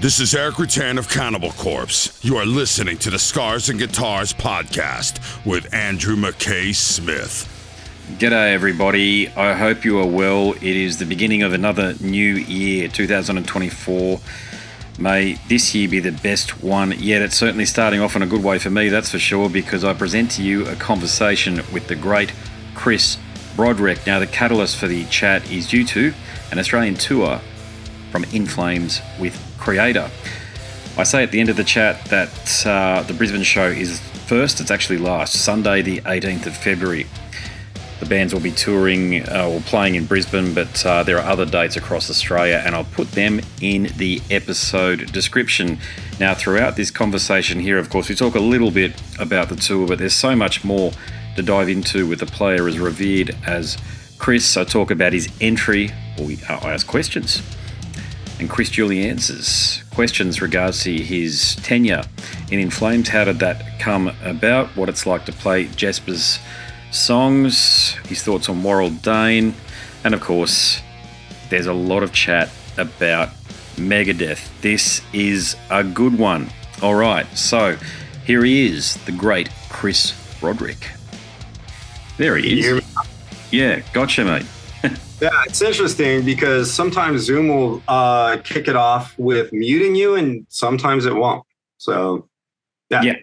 This is Eric Rutan of Cannibal Corpse. You are listening to the Scars and Guitars podcast with Andrew McKay Smith. G'day everybody, I hope you are well. It is the beginning of another new year, 2024. May this year be the best one yet. It's certainly starting off in a good way for me, that's for sure, because I present to you a conversation with the great Chris Broderick. Now, the catalyst for the chat is due to an Australian tour from In Flames with Creator. I say at the end of the chat that the Brisbane show is first, it's actually last, Sunday the 18th of February. The bands will be touring or playing in Brisbane, but there are other dates across Australia, and I'll put them in the episode description. Now, throughout this conversation here, of course, we talk a little bit about the tour, but there's so much more to dive into with a player as revered as Chris. I talk about his entry, or I ask questions, and Chris Julie answers questions regards to his tenure in Flames. How did that come about? What it's like to play Jesper's songs, his thoughts on Warrel Dane, and of course, there's a lot of chat about Megadeth. This is a good one. All right, so here he is, the great Chris Broderick. There he is. Yeah, gotcha, mate. Yeah, it's interesting because sometimes Zoom will kick it off with muting you, and sometimes it won't. So, yeah.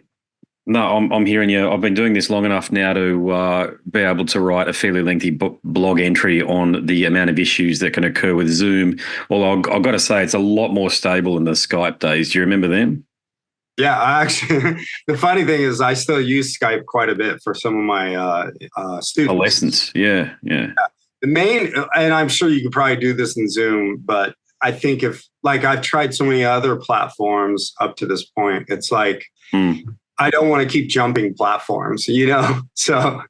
No, I'm hearing you. I've been doing this long enough now to be able to write a fairly lengthy blog entry on the amount of issues that can occur with Zoom. Although I've got to say, it's a lot more stable than the Skype days. Do you remember them? Yeah, actually, the funny thing is I still use Skype quite a bit for some of my students. Lessons, yeah. The main, and I'm sure you could probably do this in Zoom, but I think I've tried so many other platforms up to this point, it's like, I don't want to keep jumping platforms, So,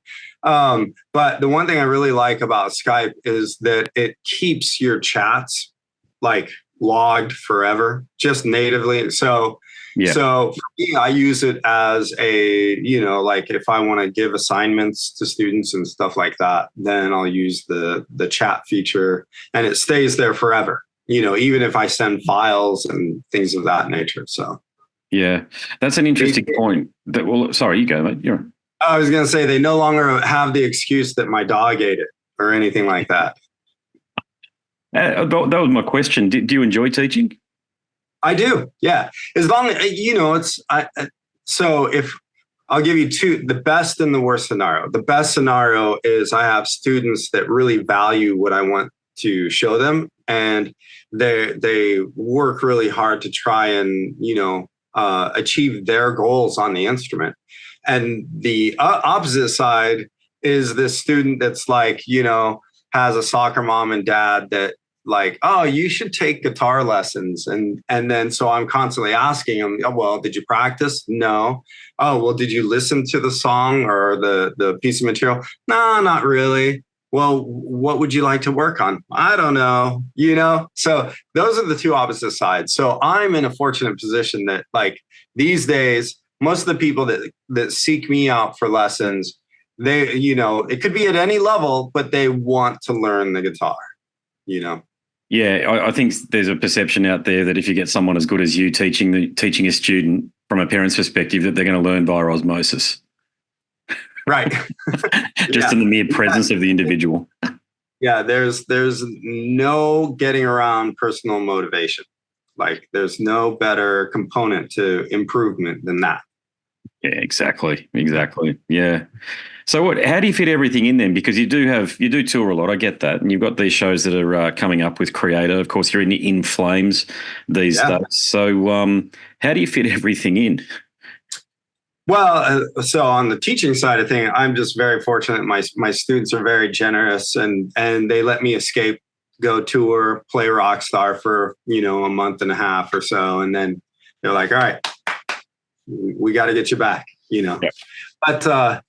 but the one thing I really like about Skype is that it keeps your chats like logged forever, just natively. So, So for me, I use it as a, like if I want to give assignments to students and stuff like that, then I'll use the chat feature, and it stays there forever, even if I send files and things of that nature. So, yeah, that's an interesting point. Sorry, you go, mate. I was going to say they no longer have the excuse that my dog ate it or anything like that. That was my question. Do you enjoy teaching? I do, yeah. As long as, so if I'll give you the best and the worst scenario. The best scenario is I have students that really value what I want to show them, and they work really hard to try and, achieve their goals on the instrument. And the opposite side is this student that's like, has a soccer mom and dad that, like, oh, you should take guitar lessons. And then so I'm constantly asking them, oh, well, did you practice? No. Oh, well, did you listen to the song or the piece of material? No, not really. Well, what would you like to work on? I don't know, So those are the two opposite sides. So I'm in a fortunate position that, like, these days, most of the people that seek me out for lessons, they, it could be at any level, but they want to learn the guitar, Yeah, I think there's a perception out there that if you get someone as good as you teaching a student from a parent's perspective, that they're going to learn via osmosis. Right. Just in the mere presence of the individual. Yeah, there's no getting around personal motivation. Like, there's no better component to improvement than that. Yeah, exactly. Yeah. So how do you fit everything in then? Because you do tour a lot. I get that. And you've got these shows that are coming up with Creator. Of course, you're in Flames these days. So how do you fit everything in? Well, so on the teaching side of things, I'm just very fortunate. My students are very generous, and they let me escape, go tour, play Rockstar for, a month and a half or so. And then they're like, all right, we got to get you back, Yeah. But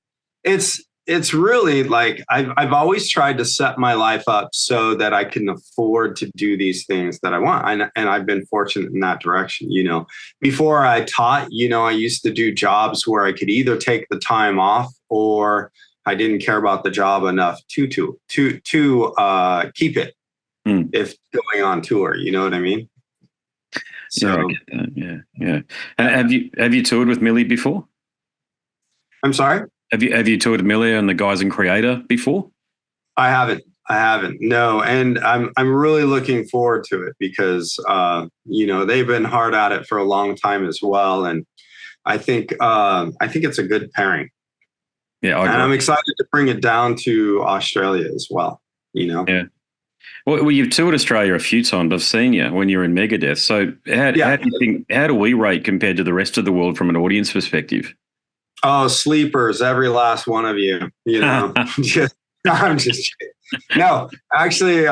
it's really like I've always tried to set my life up so that I can afford to do these things that I want. And I've been fortunate in that direction. Before I taught, I used to do jobs where I could either take the time off, or I didn't care about the job enough to keep it if going on tour. You know what I mean? So I get that. Yeah. Have you toured with Millie before? I'm sorry? Have you toured with Millie and the guys in Creator before? I haven't. No. And I'm really looking forward to it because, they've been hard at it for a long time as well. And I think it's a good pairing. Yeah. And I'm excited to bring it down to Australia as well, Yeah. Well, you've toured Australia a few times. I've seen you when you were in Megadeth. So how do you think, how do we rate compared to the rest of the world from an audience perspective? Oh, sleepers, every last one of you, I'm just kidding. No, actually,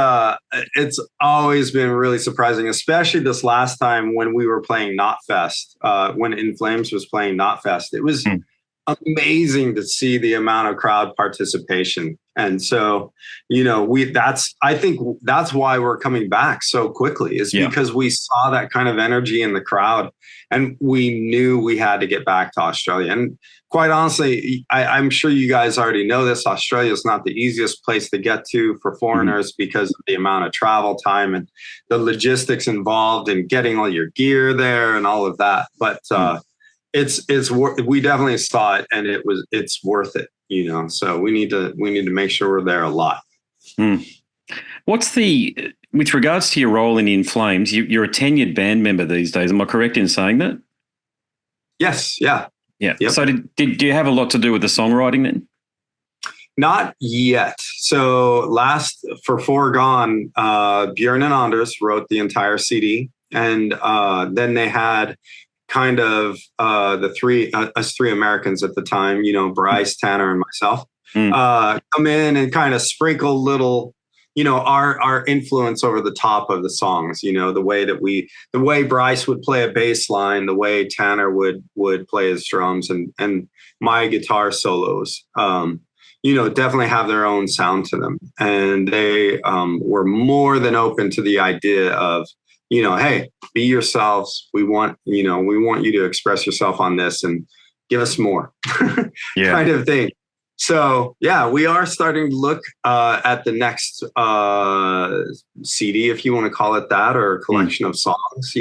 it's always been really surprising, especially this last time when we were playing Knotfest, when In Flames was playing Knotfest. It was amazing to see the amount of crowd participation. And so, I think that's why we're coming back so quickly is because we saw that kind of energy in the crowd and we knew we had to get back to Australia. And quite honestly, I'm sure you guys already know this. Australia is not the easiest place to get to for foreigners because of the amount of travel time and the logistics involved in getting all your gear there and all of that. But we definitely saw it and it's worth it, so we need to make sure we're there a lot. With regards to your role in Flames, you're a tenured band member these days. Am I correct in saying that? Yes. Yeah. Yeah. Yep. So do you have a lot to do with the songwriting then? Not yet. So for Foregone, Björn and Anders wrote the entire CD. And then they had kind of us three Americans at the time, Bryce, Tanner, and myself, come in and kind of sprinkle little, our influence over the top of the songs, the way Bryce would play a bass line, the way Tanner would play his drums and my guitar solos, definitely have their own sound to them. And they were more than open to the idea of, hey, be yourselves. We want you to express yourself on this and give us more kind of thing. So, we are starting to look at the next CD, if you want to call it that, or a collection of songs,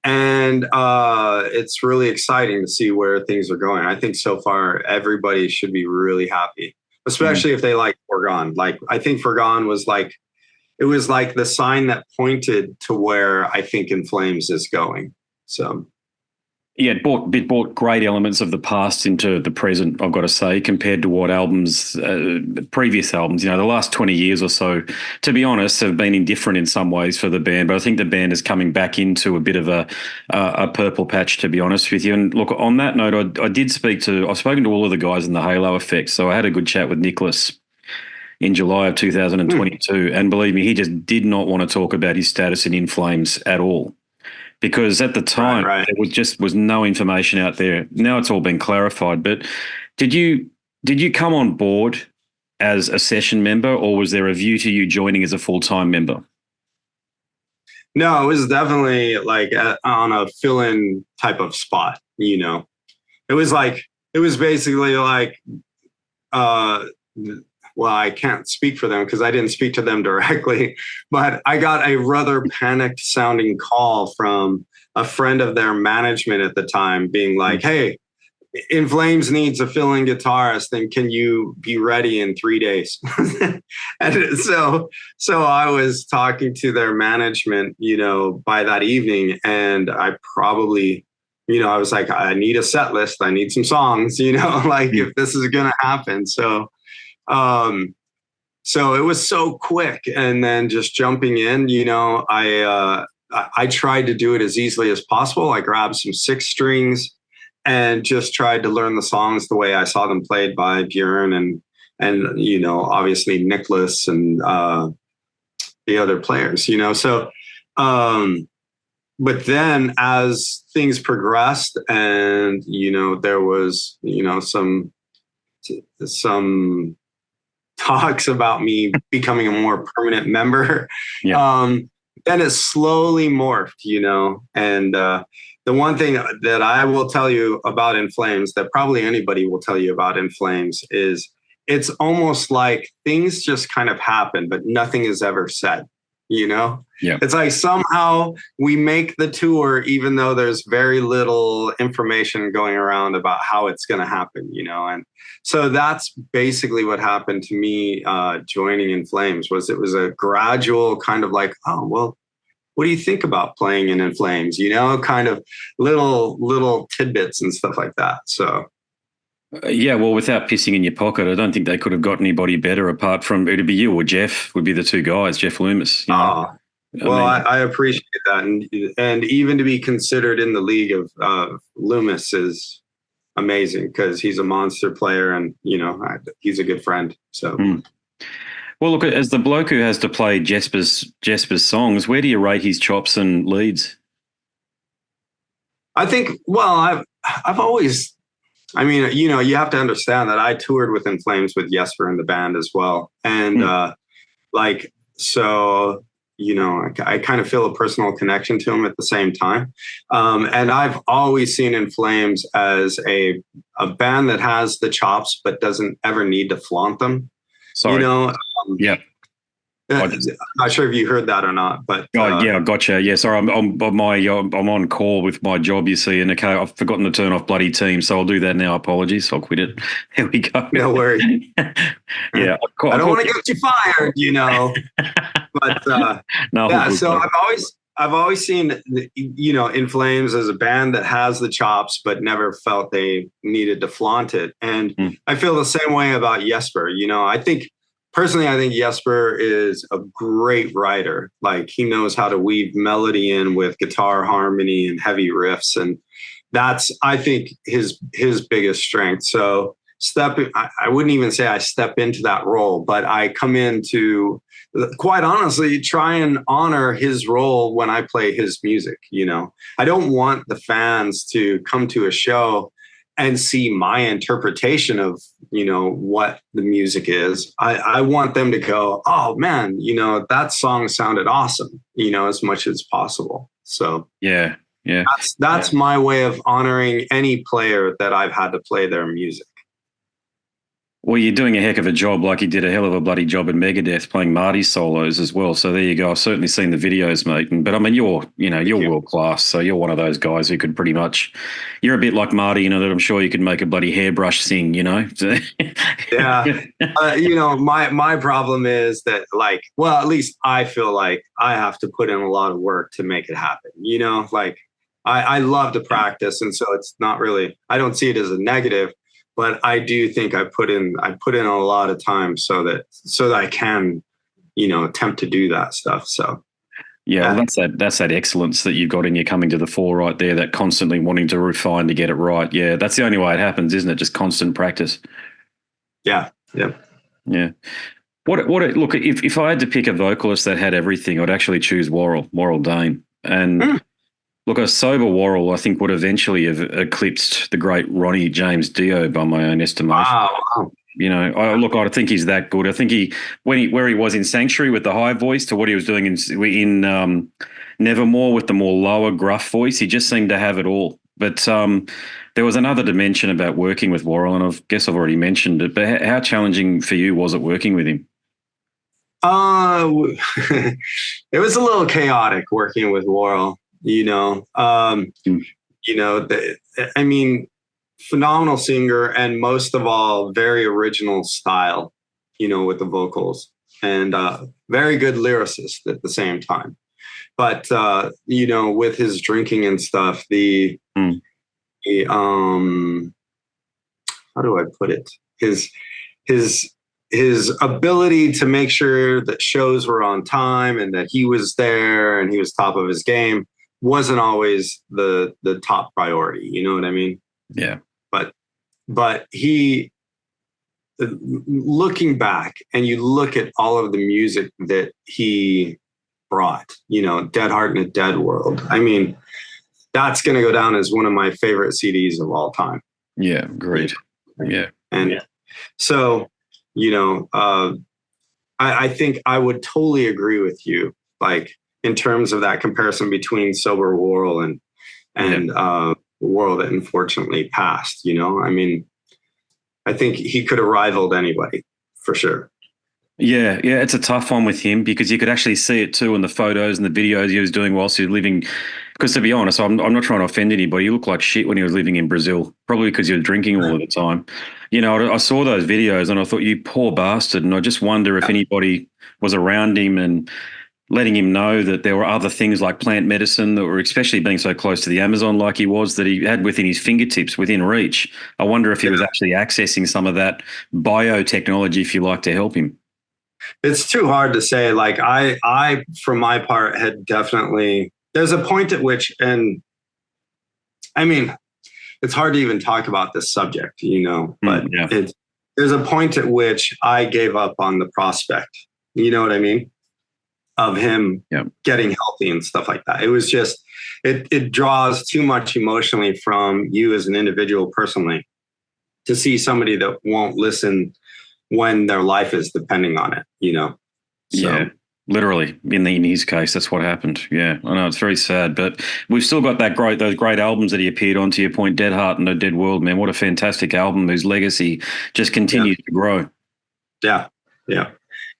and it's really exciting to see where things are going. I think so far, everybody should be really happy, especially if they like Foregone. Like, I think Foregone was it was like the sign that pointed to where I think In Flames is going. So. Yeah, it brought great elements of the past into the present, I've got to say, compared to what previous albums, the last 20 years or so, to be honest, have been indifferent in some ways for the band. But I think the band is coming back into a bit of a purple patch, to be honest with you. And look, on that note, I've spoken to all of the guys in the Halo Effect. So I had a good chat with Nicholas in July of 2022. And believe me, he just did not want to talk about his status in Flames at all. Because at the time, there was no information out there. Now it's all been clarified. But did you come on board as a session member, or was there a view to you joining as a full-time member? No, it was definitely on a fill-in type of spot. It was basically well, I can't speak for them because I didn't speak to them directly, but I got a rather panicked sounding call from a friend of their management at the time being like, hey, In Flames needs a fill-in guitarist, and can you be ready in 3 days? And so I was talking to their management, by that evening, and I probably, I was like, I need a set list. I need some songs, if this is going to happen. So it was so quick, and then just jumping in, I tried to do it as easily as possible. I grabbed some 6 strings and just tried to learn the songs the way I saw them played by Björn and obviously Nicholas and the other players, So, but then as things progressed, and there was some talks about me becoming a more permanent member. Then it slowly morphed, and the one thing that I will tell you about In Flames, that probably anybody will tell you about In Flames, is it's almost like things just kind of happen, but nothing is ever said. Yeah. It's like somehow we make the tour, even though there's very little information going around about how it's going to happen, and so that's basically what happened to me joining In Flames. It was a gradual kind of like, oh, well, what do you think about playing in Flames? Kind of little tidbits and stuff like that. So. Yeah, well, without pissing in your pocket, I don't think they could have got anybody better apart from, it'd be you or Jeff would be the two guys, Jeff Loomis. I appreciate that. And even to be considered in the league of Loomis is amazing because he's a monster player and, he's a good friend. So. Well, look, as the bloke who has to play Jesper's songs, where do you rate his chops and leads? I think, well, I've always, you have to understand that I toured with In Flames with Jesper in the band as well. And so, I kind of feel a personal connection to him at the same time. And I've always seen In Flames as a band that has the chops, but doesn't ever need to flaunt them. Sorry. Yeah. I'm not sure if you heard that or not, but I gotcha. Yeah, sorry, I'm on call with my job. You see, and okay, I've forgotten to turn off bloody Teams, so I'll do that now. Apologies, I'll quit it. Here we go. No worries. Yeah, I don't want to get you fired, But no, yeah. So I've always seen In Flames as a band that has the chops, but never felt they needed to flaunt it. And I feel the same way about Jesper. Personally, I think Jesper is a great writer. Like he knows how to weave melody in with guitar harmony and heavy riffs. And that's, I think, his biggest strength. So I wouldn't even say I step into that role, but I come in to, quite honestly, try and honor his role when I play his music. I don't want the fans to come to a show and see my interpretation of, what the music is. I want them to go, oh man, that song sounded awesome, as much as possible. So yeah. That's my way of honoring any player that I've had to play their music. Well, you're doing a heck of a job, like you did a hell of a bloody job at Megadeth playing Marty's solos as well. So there you go. I've certainly seen the videos, mate. But I mean, you're world class. So you're one of those guys who could pretty much, you're a bit like Marty, that I'm sure you could make a bloody hairbrush sing, Yeah. My problem is that at least I feel like I have to put in a lot of work to make it happen. I love to practice. And so it's not really, I don't see it as a negative. But I do think I put in a lot of time so that I can, attempt to do that stuff. So yeah, well, that's that excellence that you've got in you coming to the fore right there, that constantly wanting to refine to get it right. Yeah, that's the only way it happens, isn't it? Just constant practice. Yeah. Look, if I had to pick a vocalist that had everything, I'd actually choose Warrel Dane. And look, a sober Warrel, I think, would eventually have eclipsed the great Ronnie James Dio by my own estimation. Wow. I think he's that good. I think where he was in Sanctuary with the high voice to what he was doing in Nevermore with the more lower gruff voice, he just seemed to have it all. But there was another dimension about working with Warrel, and I guess I've already mentioned it. But how challenging for you was it working with him? It was a little chaotic working with Warrel. Phenomenal singer, and most of all, very original style, with the vocals, and very good lyricist at the same time. But, with his drinking and stuff, how do I put it? His ability to make sure that shows were on time and that he was there and he was top of his game wasn't always the top priority. You know what I mean? Yeah. But he, looking back, and you look at all of the music that he brought, Dead Heart in a Dead World. I mean, that's going to go down as one of my favorite CDs of all time. Yeah. Great. Yeah. And so, I think I would totally agree with you, in terms of that comparison between sober Warrel and Warrel that unfortunately passed. I mean, I think he could have rivaled anybody for sure. Yeah, yeah, it's a tough one with him because you could actually see it too in the photos and the videos he was doing whilst he was living. Because to be honest, I'm not trying to offend anybody. He looked like shit when he was living in Brazil, probably because he was drinking all of the time. You know, I saw those videos and I thought, you poor bastard. And I just wonder if anybody was around him and letting him know that there were other things like plant medicine that were, especially being so close to the Amazon like he was, that he had within his fingertips, within reach. I wonder if he was actually accessing some of that biotechnology, if you like, to help him. It's too hard to say. Like I, from my part, had definitely, there's a point at which, and I mean, it's hard to even talk about this subject, but there's a point at which I gave up on the prospect, you know what I mean? Of him getting healthy and stuff like that. It was just, it draws too much emotionally from you as an individual personally to see somebody that won't listen when their life is depending on it, So. Yeah, literally in his case, that's what happened. Yeah, I know it's very sad, but we've still got those great albums that he appeared on. To your point, Dead Heart and No Dead World, man, what a fantastic album whose legacy just continues to grow. Yeah, yeah.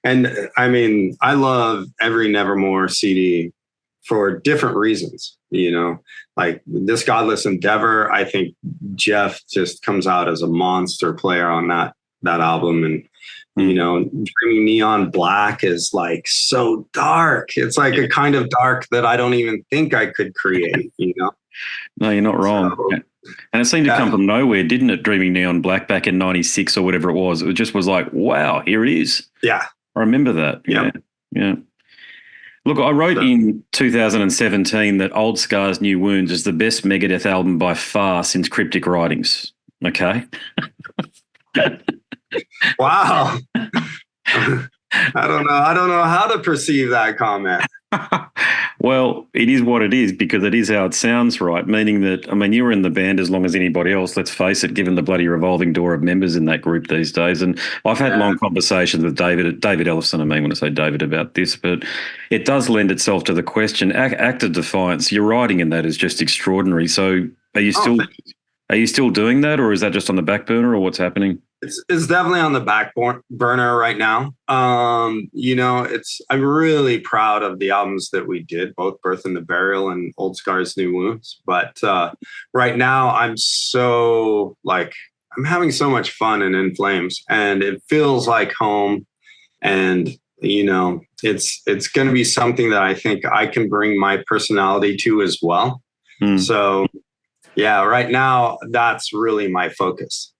And I mean, I love every Nevermore CD for different reasons, like this Godless Endeavor. I think Jeff just comes out as a monster player on that album. And, Dreaming Neon Black is like so dark. It's like a kind of dark that I don't even think I could create, No, you're not wrong. So, and it seemed to come from nowhere, didn't it? Dreaming Neon Black back in 96 or whatever it was. It just was like, wow, here it is. Yeah. I remember that. Yeah. Look, I wrote in 2017 that Old Scars, New Wounds is the best Megadeth album by far since Cryptic Writings. Okay. Wow. I don't know how to perceive that comment. Well, it is what it is because it is how it sounds, right? Meaning that, I mean, you were in the band as long as anybody else, let's face it, given the bloody revolving door of members in that group these days. And I've had long conversations with David Ellison, I mean, when I say David, about this, but it does lend itself to the question. Act of Defiance, your writing in that is just extraordinary. So are you still doing that, or is that just on the back burner, or what's happening? It's definitely on the back burner right now. I'm really proud of the albums that we did, both Birth and the Burial and Old Scars, New Wounds. But right now I'm having so much fun and In Flames, and it feels like home. And, it's going to be something that I think I can bring my personality to as well. So yeah, right now that's really my focus.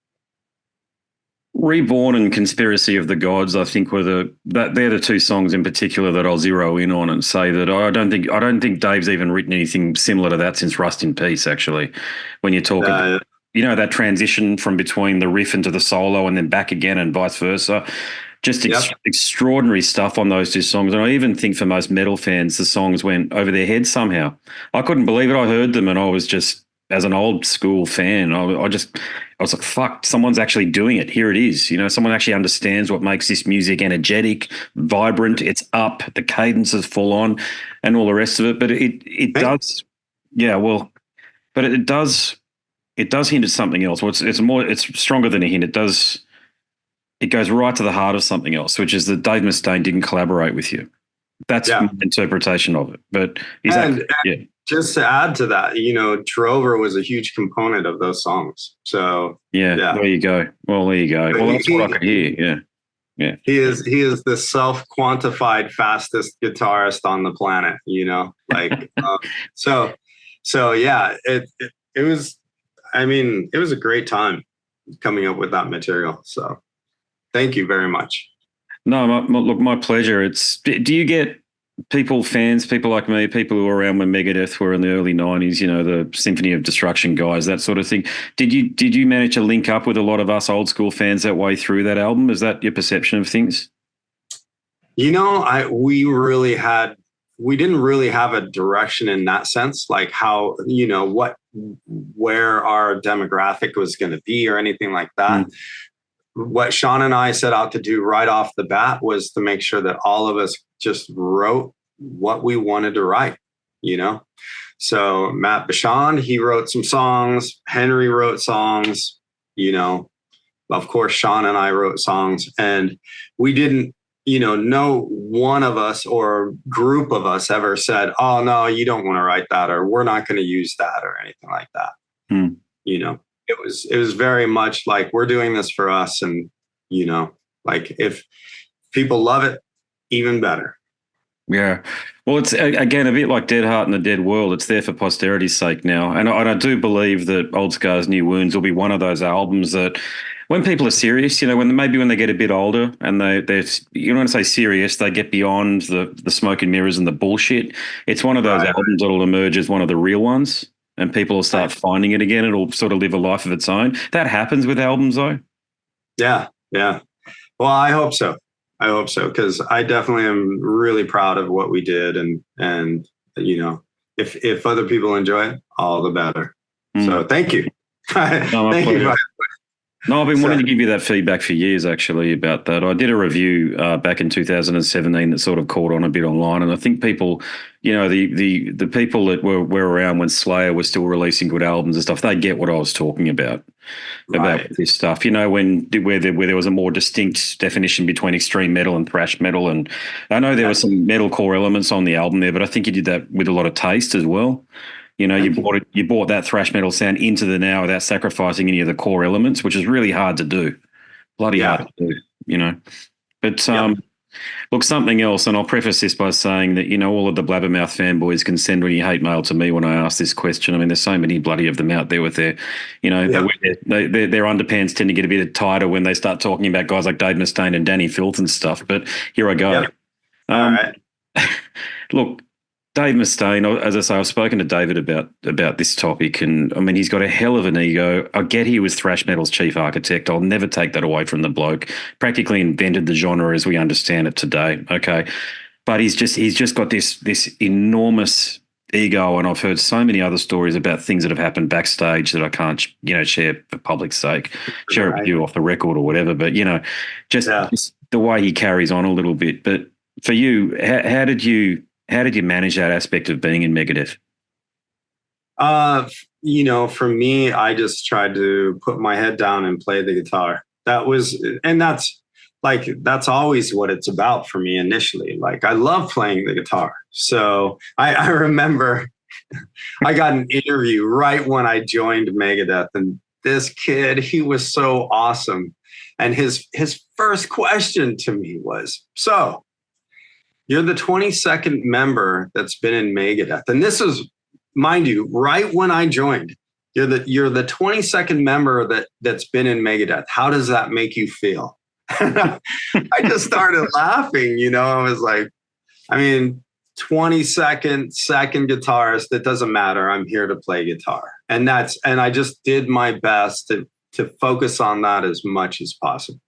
Reborn and Conspiracy of the Gods, I think, they're the two songs in particular that I'll zero in on and say that I don't think Dave's even written anything similar to that since Rust in Peace. Actually, when you talk about, that transition from between the riff into the solo and then back again and vice versa, just extraordinary stuff on those two songs. And I even think for most metal fans, the songs went over their heads somehow. I couldn't believe it. I heard them and I was just, as an old school fan, I was like, fuck, someone's actually doing it. Here it is. Someone actually understands what makes this music energetic, vibrant. It's up, the cadence is full on and all the rest of it. But it does, but it does hint at something else. Well, it's stronger than a hint. It goes right to the heart of something else, which is that Dave Mustaine didn't collaborate with you. That's my interpretation of it. But just to add to that, Drover was a huge component of those songs. So there you go. Well, there you go. Well, that's what I could hear. Yeah. He is the self-quantified fastest guitarist on the planet. So yeah. It was. I mean, it was a great time coming up with that material. So, thank you very much. No, look, my pleasure. Do you get people like me, people who were around when Megadeth were in the early 90s, the Symphony of Destruction guys, that sort of thing. Did you manage to link up with a lot of us old school fans that way through that album? Is that your perception of things? We didn't really have a direction in that sense, like how, where our demographic was going to be or anything like that. What Shawn and I set out to do right off the bat was to make sure that all of us just wrote what we wanted to write, So Matt Bashan, he wrote some songs. Henry wrote songs, Of course, Shawn and I wrote songs, and we didn't, no one of us or group of us ever said, oh, no, you don't want to write that, or we're not going to use that or anything like that. Hmm. It was very much like, we're doing this for us. And, like if people love it, even better. Yeah. Well, it's, again, a bit like Dead Heart and the Dead World. It's there for posterity's sake now. And I do believe that Old Scars, New Wounds will be one of those albums that when people are serious, when they get a bit older and they're you don't want to say serious, they get beyond the smoke and mirrors and the bullshit. It's one of those albums that'll emerge as one of the real ones and people will start finding it again. It'll sort of live a life of its own. That happens with albums though. Yeah. Yeah. Well, I hope so. Because I definitely am really proud of what we did, and if other people enjoy it, all the better. So thank you. Thank you. No, I've been wanting to give you that feedback for years, actually, about that. I did a review back in 2017 that sort of caught on a bit online, and I think people, the people that were around when Slayer was still releasing good albums and stuff, they get what I was talking about this stuff. Where there was a more distinct definition between extreme metal and thrash metal, and I know there were some metalcore elements on the album there, but I think you did that with a lot of taste as well. You brought that thrash metal sound into the now without sacrificing any of the core elements, which is really hard to do. Bloody hard to do, But look, something else, and I'll preface this by saying that, all of the blabbermouth fanboys can send any hate mail to me when I ask this question. I mean, there's so many bloody of them out there with their, their underpants tend to get a bit tighter when they start talking about guys like Dave Mustaine and Danny Filth and stuff. But here I go. Yep. All right. Look, Dave Mustaine, as I say, I've spoken to David about this topic, and I mean, he's got a hell of an ego. I get he was thrash metal's chief architect. I'll never take that away from the bloke. Practically invented the genre as we understand it today. Okay, but he's just got this enormous ego, and I've heard so many other stories about things that have happened backstage that I can't share for public's sake, share it with you off the record or whatever. But just the way he carries on a little bit. But for you, how did you manage that aspect of being in Megadeth? For me, I just tried to put my head down and play the guitar. That's always what it's about for me initially. Like, I love playing the guitar. So I remember I got an interview right when I joined Megadeth, and this kid, he was so awesome. And his first question to me was, so you're the 22nd member that's been in Megadeth. And this is, mind you, right when I joined. You're the 22nd member that's been in Megadeth. How does that make you feel? I just started laughing, I was like, 22nd, second guitarist, it doesn't matter. I'm here to play guitar. And I just did my best to focus on that as much as possible,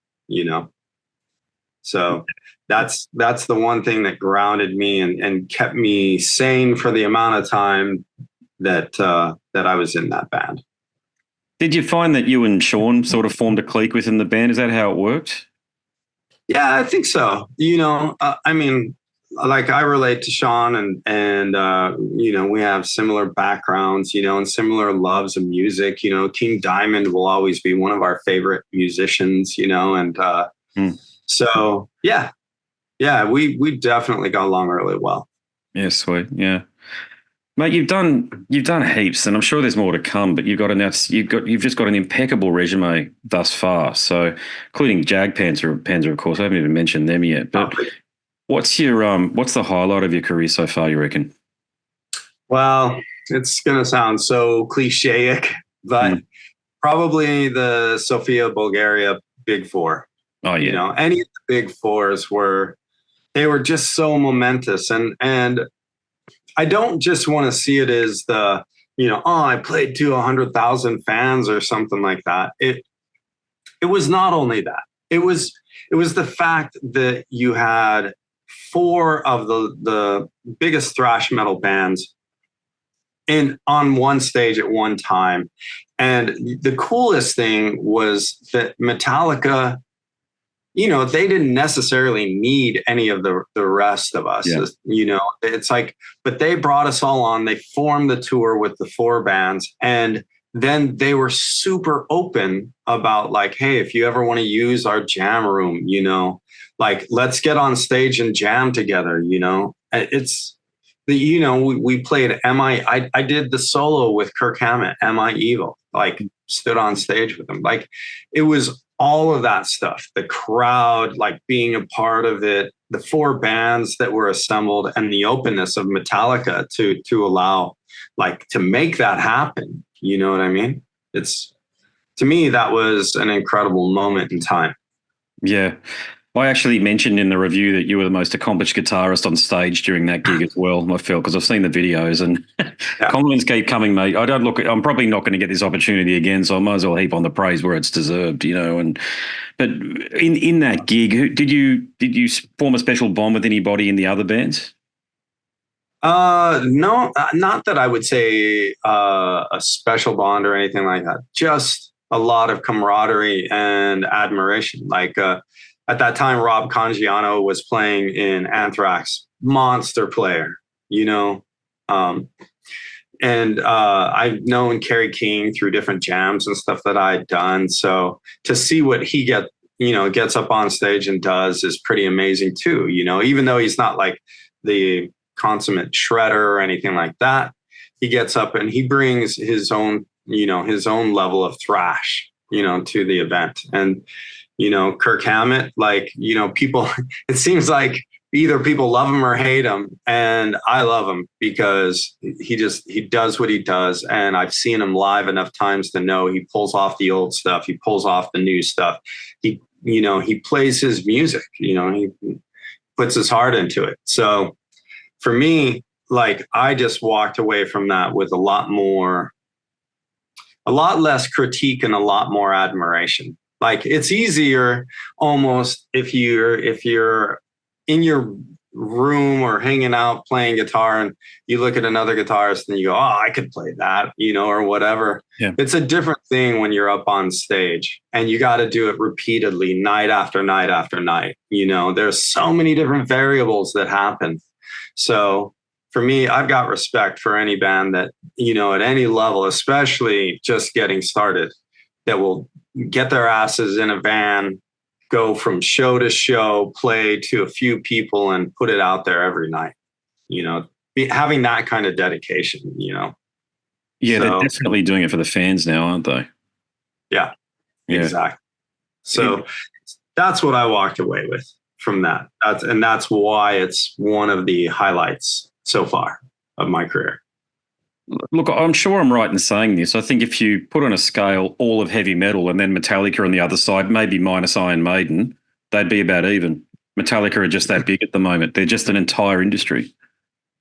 So that's the one thing that grounded me and kept me sane for the amount of time that I was in that band. Did you find that you and Shawn sort of formed a clique within the band? Is that how it worked? Yeah, I think so. I relate to Shawn and we have similar backgrounds, and similar loves of music. King Diamond will always be one of our favorite musicians, So yeah, we definitely got along really well. Yeah, sweet. Yeah, mate, you've done heaps, and I'm sure there's more to come. But you've just got an impeccable resume thus far. So, including Jag Panzer, of course. I haven't even mentioned them yet. But what's the highlight of your career so far, you reckon? Well, it's gonna sound so clichéic, but probably the Sofia, Bulgaria Big Four. Oh yeah. Any of the Big Fours were just so momentous, and I don't just want to see it as the I played to 100,000 fans or something like that. It was not only that. It was the fact that you had four of the biggest thrash metal bands on one stage at one time, and the coolest thing was that Metallica, they didn't necessarily need any of the rest of us. Yeah. It's like, but they brought us all on. They formed the tour with the four bands. And then they were super open about like, hey, if you ever want to use our jam room, like, let's get on stage and jam together. It's we played I did the solo with Kirk Hammett, Am I Evil? Like, stood on stage with him. Like, it was all of that stuff, the crowd, like being a part of it, the 4 bands that were assembled, and the openness of Metallica to allow, like, to make that happen. You know what I mean? To me, that was an incredible moment in time. Yeah. I actually mentioned in the review that you were the most accomplished guitarist on stage during that gig as well, I feel, because I've seen the videos, and compliments keep coming, mate. I'm probably not going to get this opportunity again, so I might as well heap on the praise where it's deserved, but in that gig, did you form a special bond with anybody in the other bands? No, not that I would say a special bond or anything like that. Just a lot of camaraderie and admiration. Like, at that time, Rob Congiano was playing in Anthrax, monster player, and I've known Kerry King through different jams and stuff that I'd done. So to see what he gets up on stage and does is pretty amazing too. Even though he's not like the consummate shredder or anything like that, he gets up and he brings his own level of thrash, to the event. And Kirk Hammett, like, people, it seems like either people love him or hate him. And I love him because he does what he does. And I've seen him live enough times to know he pulls off the old stuff. He pulls off the new stuff. He plays his music, he puts his heart into it. So for me, like, I just walked away from that with a lot less critique and a lot more admiration. Like, it's easier almost if you're in your room or hanging out playing guitar and you look at another guitarist and you go, oh, I could play that, or whatever. Yeah. It's a different thing when you're up on stage and you got to do it repeatedly, night after night after night. There's so many different variables that happen. So for me, I've got respect for any band that, at any level, especially just getting started, that will get their asses in a van, go from show to show, play to a few people, and put it out there every night. Having that kind of dedication. Yeah, so, they're definitely doing it for the fans now, aren't they? Yeah. Exactly. So that's what I walked away with from that. That's why it's one of the highlights so far of my career. Look, I'm sure I'm right in saying this. I think if you put on a scale all of heavy metal and then Metallica on the other side, maybe minus Iron Maiden, they'd be about even. Metallica are just that big at the moment. They're just an entire industry.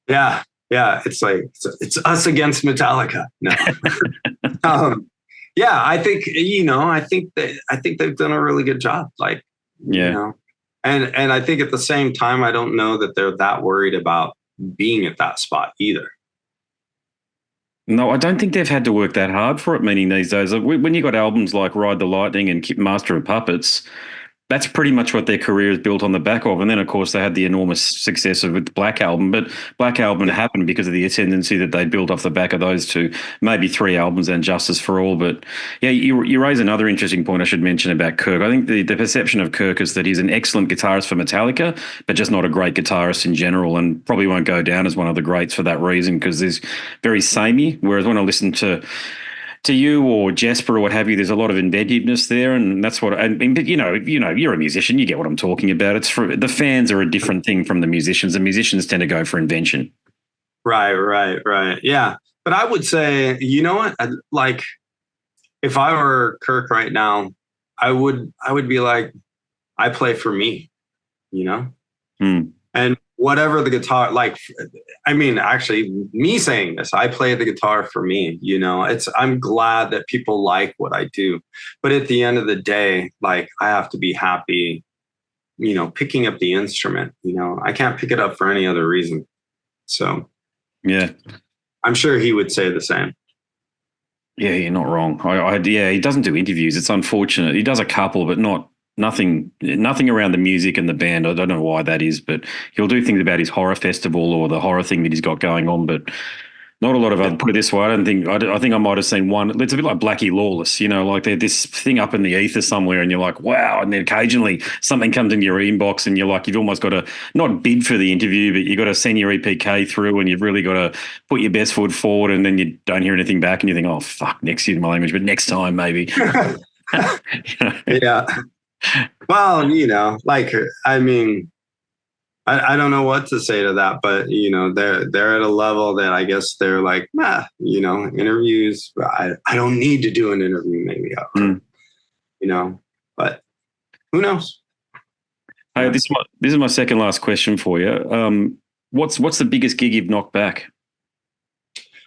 Yeah. It's like it's us against Metallica. No. I think I think they've done a really good job. Like, and I think at the same time, I don't know that they're that worried about being at that spot either. No, I don't think they've had to work that hard for it, meaning these days. When you got albums like Ride the Lightning and Master of Puppets, that's pretty much what their career is built on the back of. And then, of course, they had the enormous success with the Black Album. But Black Album happened because of the ascendancy that they built off the back of those two, maybe 3 albums and Justice for All. But, yeah, you raise another interesting point I should mention about Kirk. I think the perception of Kirk is that he's an excellent guitarist for Metallica, but just not a great guitarist in general, and probably won't go down as one of the greats for that reason, because there's very samey. Whereas when I listen to you or Jesper or what have you, there's a lot of inventiveness there, and that's what. But you're a musician, you get what I'm talking about. It's for the fans are a different thing from the musicians. The musicians tend to go for invention. Right. Yeah, but I would say, what? Like, if I were Kirk right now, I would be like, I play for me, and whatever the guitar, like, I mean, actually, me saying this, I play the guitar for me, I'm glad that people like what I do. But at the end of the day, like, I have to be happy, picking up the instrument, I can't pick it up for any other reason. So, yeah, I'm sure he would say the same. Yeah, you're not wrong. He doesn't do interviews. It's unfortunate. He does a couple, but nothing around the music and the band. I don't know why that is, but he'll do things about his horror festival or the horror thing that he's got going on. But Not a lot of other, put it this way, I think I might have seen one. It's a bit like Blackie Lawless, like they're this thing up in the ether somewhere and you're like, wow. And then occasionally something comes in your inbox and you're like, you've almost got to not bid for the interview, but you've got to send your EPK through and you've really got to put your best foot forward, and then you don't hear anything back and you think, oh, fuck, excuse my language, but next time maybe. Yeah. Well, I don't know what to say to that, but they're at a level that I guess they're like, interviews. I don't need to do an interview, maybe. But who knows? Hey, this is my second last question for you. What's the biggest gig you've knocked back?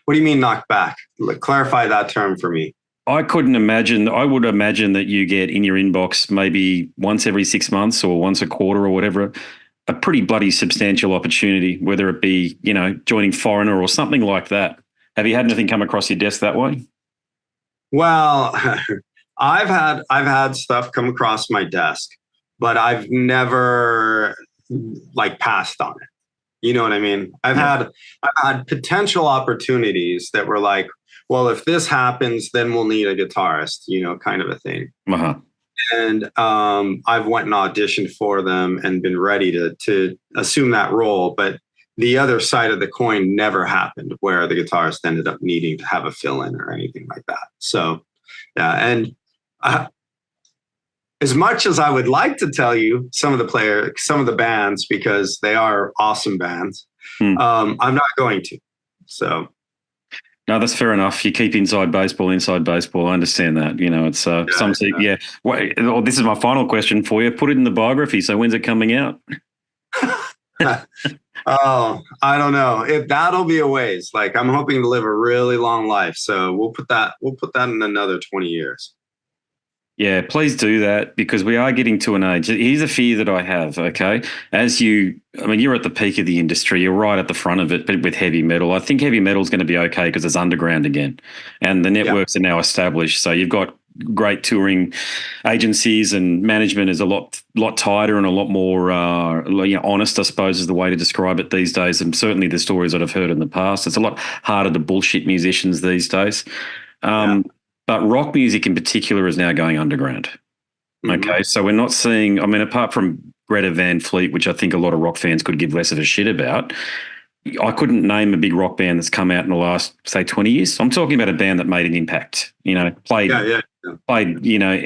What do you mean knocked back? Clarify that term for me. I couldn't imagine. I would imagine that you get in your inbox maybe once every 6 months or once a quarter or whatever, a pretty bloody substantial opportunity, whether it be, joining Foreigner or something like that. Have you had anything come across your desk that way? Well, I've had stuff come across my desk, but I've never passed on it. You know what I mean? I've had potential opportunities that were like, well, if this happens, then we'll need a guitarist, kind of a thing. Uh-huh. And I've went and auditioned for them and been ready to assume that role. But the other side of the coin never happened, where the guitarist ended up needing to have a fill-in or anything like that. So, yeah. And as much as I would like to tell you some of the bands, because they are awesome bands, I'm not going to. So. No, that's fair enough. You keep inside baseball. I understand that. It's some say, yeah. Wait, this is my final question for you. Put it in the biography. So when's it coming out? Oh, I don't know. That'll be a ways. I'm hoping to live a really long life. So we'll put that in another 20 years. Yeah, please do that, because we are getting to an age. Here's a fear that I have, okay? You're at the peak of the industry. You're right at the front of it, but with heavy metal. I think heavy metal is going to be okay because it's underground again. And the networks are now established. So you've got great touring agencies, and management is a lot tighter and a lot more honest, I suppose, is the way to describe it these days. And certainly the stories that I've heard in the past, it's a lot harder to bullshit musicians these days. But rock music in particular is now going underground. Mm-hmm. Okay, so we're not seeing, apart from Greta Van Fleet, which I think a lot of rock fans could give less of a shit about, I couldn't name a big rock band that's come out in the last, say, 20 years. I'm talking about a band that made an impact, played, I don't know,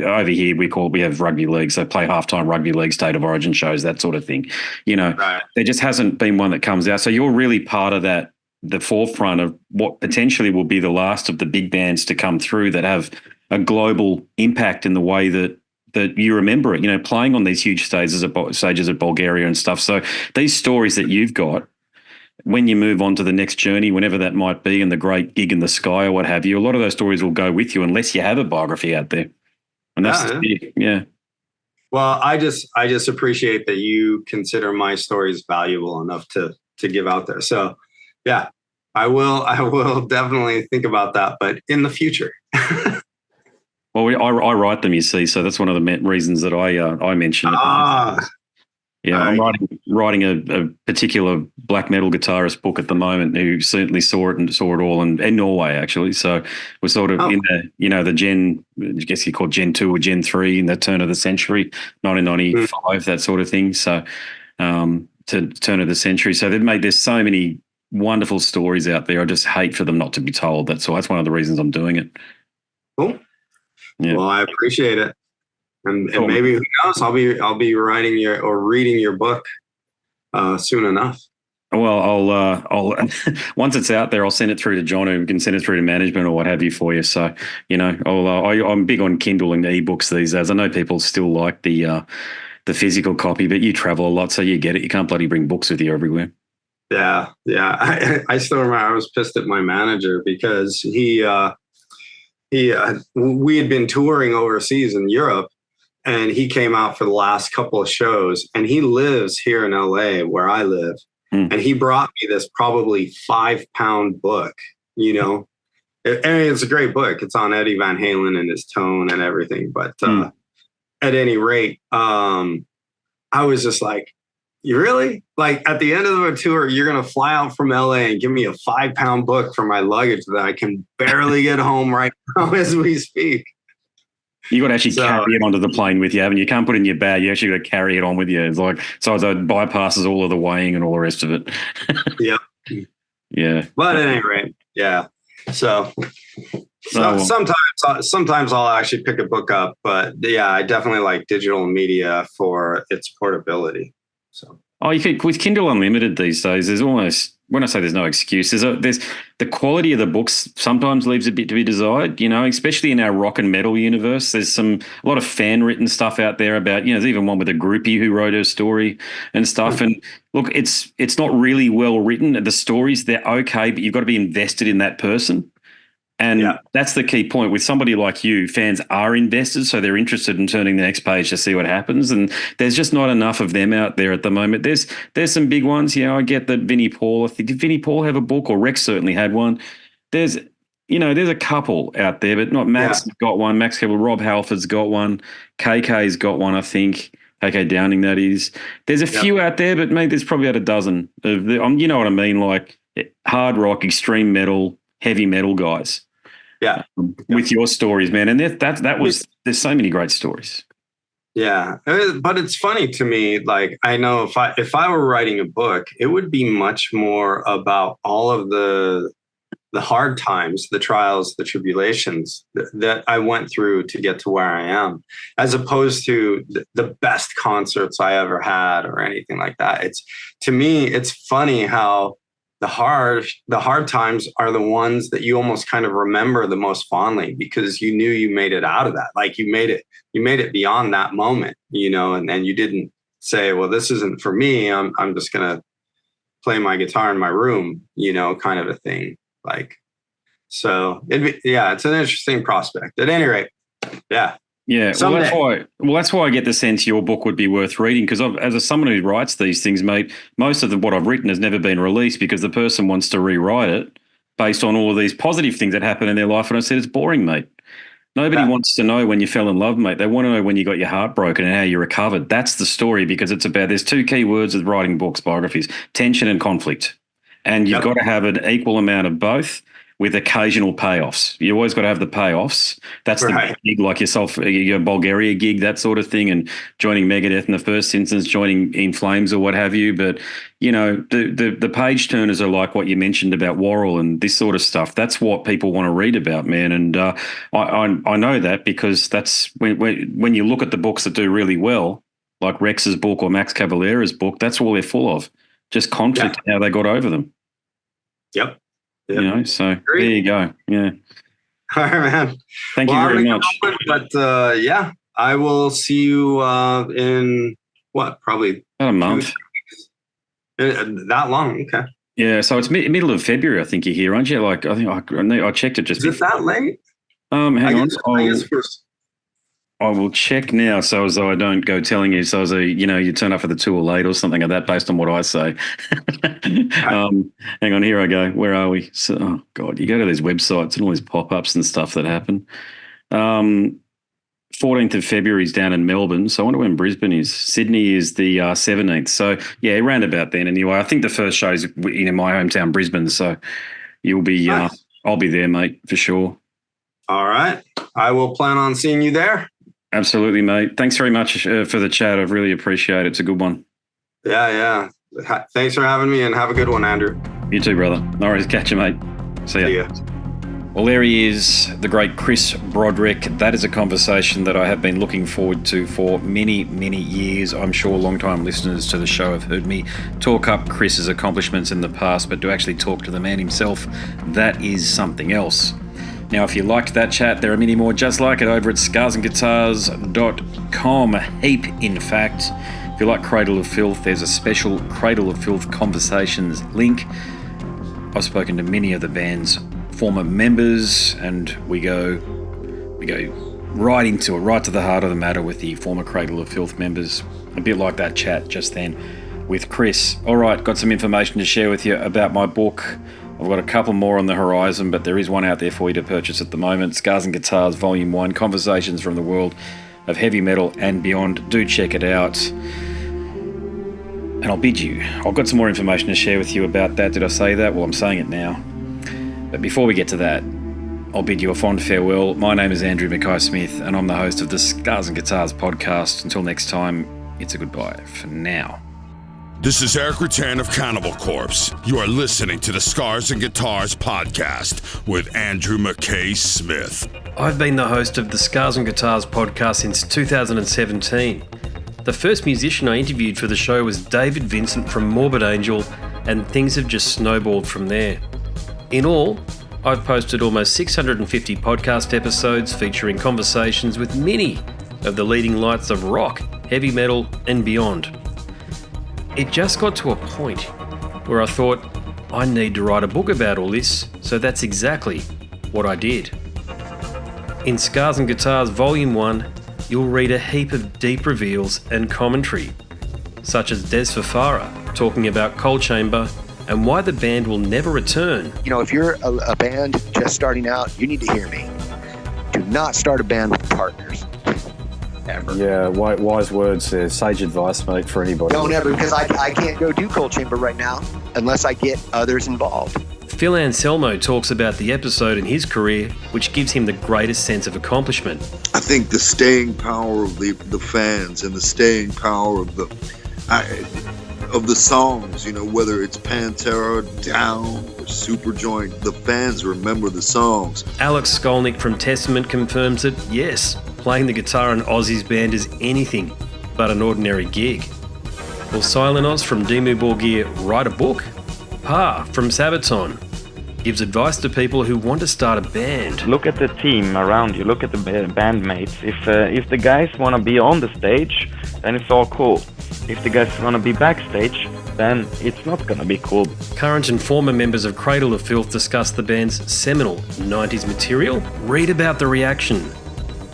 over here we have rugby league, so play halftime rugby league, state of origin shows, that sort of thing. Right. There just hasn't been one that comes out. So you're really part of that, the forefront of what potentially will be the last of the big bands to come through that have a global impact in the way that you remember it, playing on these huge stages at Bulgaria and stuff. So these stories that you've got, when you move on to the next journey, whenever that might be, and the great gig in the sky or what have you, a lot of those stories will go with you unless you have a biography out there. And that's Well, I just appreciate that you consider my stories valuable enough to give out there. So, yeah, I will definitely think about that, but in the future. Well, I write them, you see, so that's one of the reasons that I mentioned it. Yeah, I'm writing a particular black metal guitarist book at the moment who certainly saw it all in Norway, actually. So we're sort of in the Gen, I guess you call it Gen 2 or Gen 3 in the turn of the century, 1995, that sort of thing. So to turn of the century. So there's so many wonderful stories out there. I just hate for them not to be told. That's one of the reasons I'm doing it. Cool. Yeah. Well, I appreciate it. And maybe, who knows, I'll be writing or reading your book soon enough. Well, I'll once it's out there, I'll send it through to John, who can send it through to management or what have you for you. So, I'm big on Kindle and ebooks these days. I know people still like the physical copy, but you travel a lot, so you get it. You can't bloody bring books with you everywhere. Yeah. I still remember I was pissed at my manager because we had been touring overseas in Europe, and he came out for the last couple of shows, and he lives here in LA where I live. And he brought me this probably 5-pound book, and it's a great book. It's on Eddie Van Halen and his tone and everything. But at any rate, I was just like, You really? Like at the end of the tour, you're going to fly out from LA and give me a 5-pound book for my luggage that I can barely get home right now as we speak. You got to actually carry it onto the plane with you, haven't you? You can't put it in your bag. You actually got to carry it on with you. It's like, so it bypasses all of the weighing and all the rest of it. Yep. Yeah. But at any rate, yeah. So sometimes I'll actually pick a book up, but yeah, I definitely like digital media for its portability. So, you could, with Kindle Unlimited these days, there's almost, when I say there's no excuse, there's the quality of the books sometimes leaves a bit to be desired, especially in our rock and metal universe. There's a lot of fan written stuff out there about, there's even one with a groupie who wrote her story and stuff. And look, it's not really well written. The stories, they're okay, but you've got to be invested in that person. And that's the key point. With somebody like you, fans are invested, so they're interested in turning the next page to see what happens. And there's just not enough of them out there at the moment. There's some big ones. I get that Vinnie Paul. Did Vinnie Paul have a book? Or Rex certainly had one. There's a couple out there, but not Max has got one. Max Campbell, Rob Halford's got one. KK's got one, I think. KK Downing, that is. There's a few out there, but maybe there's probably about a dozen of the, you know what I mean, like hard rock, extreme metal, heavy metal guys. Yeah. With your stories, man. And there's so many great stories. Yeah. But it's funny to me, like, I know if I were writing a book, it would be much more about all of the hard times, the trials, the tribulations that I went through to get to where I am, as opposed to the best concerts I ever had or anything like that. To me, it's funny how the hard times are the ones that you almost kind of remember the most fondly, because you knew you made it out of that. Like you made it beyond that moment, and you didn't say, well, this isn't for me. I'm just going to play my guitar in my room, kind of a thing. Like, so it's an interesting prospect at any rate. Yeah. Yeah, that's why I get the sense your book would be worth reading, because as someone who writes these things, mate, most of what I've written has never been released because the person wants to rewrite it based on all of these positive things that happen in their life. And I said, it's boring, mate. Nobody wants to know when you fell in love, mate. They want to know when you got your heart broken and how you recovered. That's the story, because there's two key words with writing books, biographies: tension and conflict. And you've got to have an equal amount of both, with occasional payoffs. You always got to have the payoffs. That's the gig, like yourself, your Bulgaria gig, that sort of thing, and joining Megadeth in the first instance, joining In Flames or what have you. But, the page turners are like what you mentioned about Warrel and this sort of stuff. That's what people want to read about, man. And I know that, because that's when you look at the books that do really well, like Rex's book or Max Cavalera's book, that's all they're full of. Just conflict, how they got over them. Yep. So there you go. Yeah. All right, man. Thank you very much. But I will see you in probably about a month. That long? Okay. Yeah. So it's middle of February, I think you're here, aren't you? Like, I think I checked it just. Is it that late? Hang on. I guess first. I will check now, so as though I don't go telling you, so as though, you turn up for the tour late or something like that based on what I say. Hang on, here I go. Where are we? So, oh, God, you go to these websites and all these pop-ups and stuff that happen. 14th of February is down in Melbourne, so I wonder when Brisbane is. Sydney is the 17th. So, yeah, around about then anyway. I think the first show is in my hometown, Brisbane, so you'll be, nice. I'll be there, mate, for sure. All right. I will plan on seeing you there. Absolutely, mate. Thanks very much for the chat. I really appreciate it. It's a good one. Yeah. Thanks for having me, and have a good one, Andrew. You too, brother. All right, catch you, mate. See ya. Well, there he is, the great Chris Broderick. That is a conversation that I have been looking forward to for many, many years. I'm sure long-time listeners to the show have heard me talk up Chris's accomplishments in the past, but to actually talk to the man himself, that is something else. Now, if you liked that chat, there are many more just like it over at scarsandguitars.com. A heap, in fact. If you like Cradle of Filth, there's a special Cradle of Filth Conversations link. I've spoken to many of the band's former members, and we go right into it, right to the heart of the matter with the former Cradle of Filth members. A bit like that chat just then with Chris. All right, got some information to share with you about my book. I've got a couple more on the horizon, but there is one out there for you to purchase at the moment. Scars and Guitars Volume 1, Conversations from the World of Heavy Metal and Beyond. Do check it out. And I'll bid you. I've got some more information to share with you about that. Did I say that? Well, I'm saying it now. But before we get to that, I'll bid you a fond farewell. My name is Andrew Mackay-Smith, and I'm the host of the Scars and Guitars podcast. Until next time, it's a goodbye for now. This is Eric Rutan of Cannibal Corpse. You are listening to the Scars and Guitars podcast with Andrew Mackay-Smith. I've been the host of the Scars and Guitars podcast since 2017. The first musician I interviewed for the show was David Vincent from Morbid Angel, and things have just snowballed from there. In all, I've posted almost 650 podcast episodes featuring conversations with many of the leading lights of rock, heavy metal, and beyond. It just got to a point where I thought, I need to write a book about all this, so that's exactly what I did. In Scars and Guitars Volume 1, you'll read a heap of deep reveals and commentary, such as Des Fafara talking about Coal Chamber and why the band will never return. You know, if you're a band just starting out, you need to hear me. Do not start a band with partners. Ever. Yeah, wise words, sage advice, mate, for anybody. Don't ever, because I can't go do Coal Chamber right now unless I get others involved. Phil Anselmo talks about the episode in his career which gives him the greatest sense of accomplishment. I think the staying power of the fans and the staying power of the songs, you know, whether it's Pantera, Down, or Superjoint, the fans remember the songs. Alex Skolnick from Testament confirms that, yes, playing the guitar in Ozzy's band is anything but an ordinary gig. Will Silent Oz from Dimmu Borgir write a book? Pa from Sabaton gives advice to people who want to start a band. Look at the team around you, look at the bandmates. If the guys want to be on the stage, then it's all cool. If the guys want to be backstage, then it's not going to be cool. Current and former members of Cradle of Filth discuss the band's seminal 90s material. Read about the reaction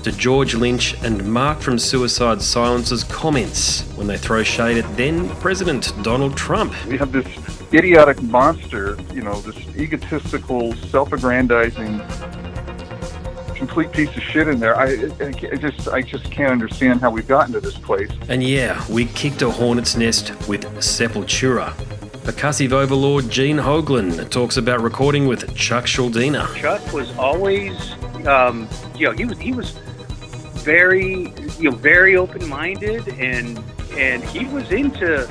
to George Lynch and Mark from Suicide Silence's comments when they throw shade at then President Donald Trump. We have this idiotic monster, you know, this egotistical, self-aggrandizing, complete piece of shit in there. I just can't understand how we've gotten to this place. And yeah, we kicked a hornet's nest with Sepultura. Percussive overlord Gene Hoglan talks about recording with Chuck Schuldiner. Chuck was always, he was very open-minded, and he was into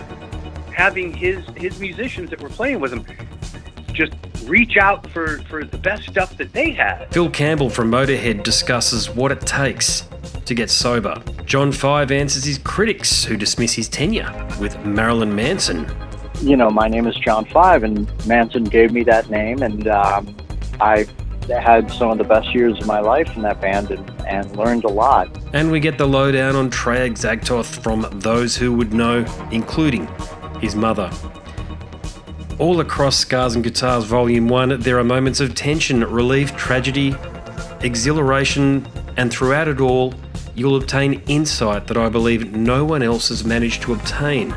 having his musicians that were playing with him just reach out for the best stuff that they had. Phil Campbell from Motorhead discusses what it takes to get sober. John Five answers his critics who dismiss his tenure with Marilyn Manson. You know, my name is John Five, and Manson gave me that name, and I had some of the best years of my life in that band and learned a lot. And we get the lowdown on Treyarch Zagtoth from those who would know, including his mother. All across Scars and Guitars Volume 1, there are moments of tension, relief, tragedy, exhilaration, and throughout it all, you'll obtain insight that I believe no one else has managed to obtain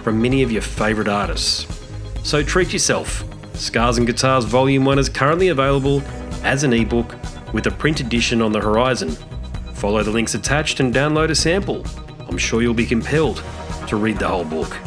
from many of your favourite artists. So treat yourself. Scars and Guitars Volume 1 is currently available as an ebook with a print edition on the horizon. Follow the links attached and download a sample. I'm sure you'll be compelled to read the whole book.